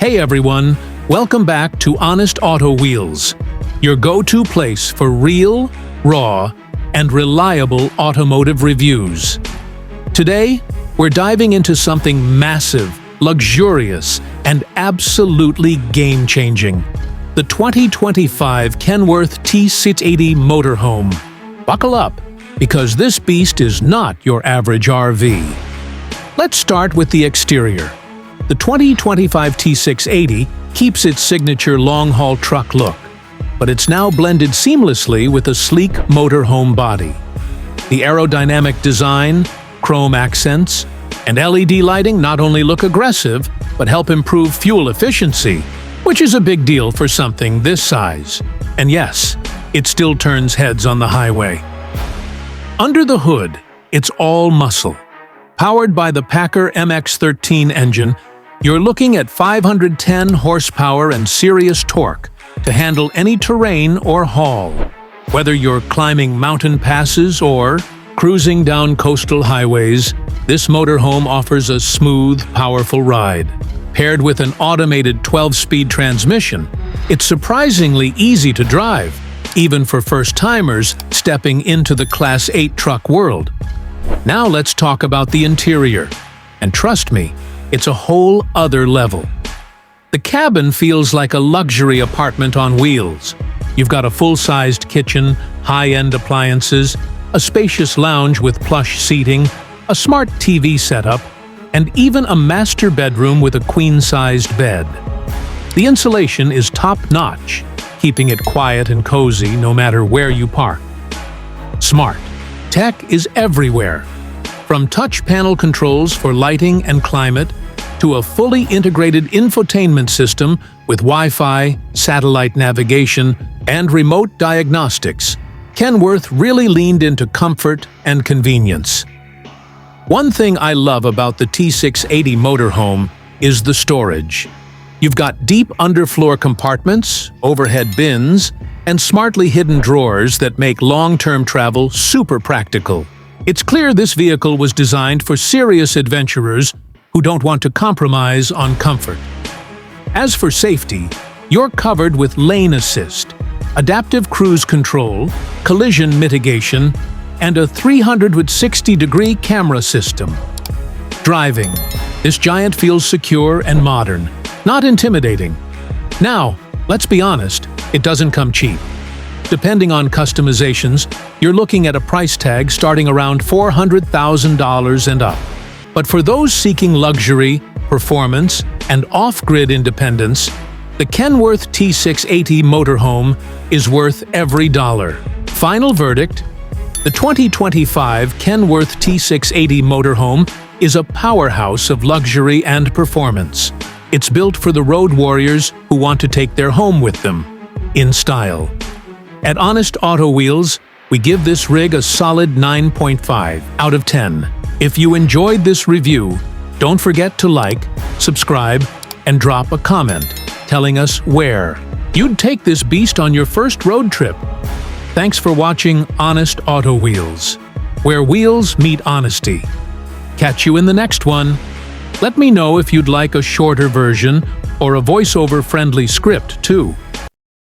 Hey everyone, welcome back to Honest Auto Wheels, your go-to place for real, raw, and reliable automotive reviews. Today, we're diving into something massive, luxurious, and absolutely game-changing. The 2025 Kenworth T680 Motorhome. Buckle up, because this beast is not your average RV. Let's start with the exterior. The 2025 T680 keeps its signature long-haul truck look, but it's now blended seamlessly with a sleek motorhome body. The aerodynamic design, chrome accents, and LED lighting not only look aggressive, but help improve fuel efficiency, which is a big deal for something this size. And yes, it still turns heads on the highway. Under the hood, it's all muscle. Powered by the PACCAR MX-13 engine, you're looking at 510 horsepower and serious torque to handle any terrain or haul. Whether you're climbing mountain passes or cruising down coastal highways, this motorhome offers a smooth, powerful ride. Paired with an automated 12-speed transmission, it's surprisingly easy to drive, even for first-timers stepping into the Class 8 truck world. Now let's talk about the interior. And trust me, it's a whole other level. The cabin feels like a luxury apartment on wheels. You've got a full-sized kitchen, high-end appliances, a spacious lounge with plush seating, a smart TV setup, and even a master bedroom with a queen-sized bed. The insulation is top-notch, keeping it quiet and cozy no matter where you park. Smart tech is everywhere, from touch panel controls for lighting and climate to a fully integrated infotainment system with Wi-Fi, satellite navigation, and remote diagnostics. Kenworth really leaned into comfort and convenience. One thing I love about the T680 Motorhome is the storage. You've got deep underfloor compartments, overhead bins, and smartly hidden drawers that make long-term travel super practical. It's clear this vehicle was designed for serious adventurers who don't want to compromise on comfort. As for safety, you're covered with lane assist, adaptive cruise control, collision mitigation, and a 360-degree camera system. Driving, this giant feels secure and modern, not intimidating. Now, let's be honest, it doesn't come cheap. Depending on customizations, you're looking at a price tag starting around $400,000 and up. But for those seeking luxury, performance, and off-grid independence, the Kenworth T680 Motorhome is worth every dollar. Final verdict: the 2025 Kenworth T680 Motorhome is a powerhouse of luxury and performance. It's built for the road warriors who want to take their home with them, in style. At Honest Auto Wheels, we give this rig a solid 9.5 out of 10. If you enjoyed this review, don't forget to like, subscribe, and drop a comment telling us where you'd take this beast on your first road trip. Thanks for watching Honest Auto Wheels, where wheels meet honesty. Catch you in the next one. Let me know if you'd like a shorter version or a voiceover-friendly script too.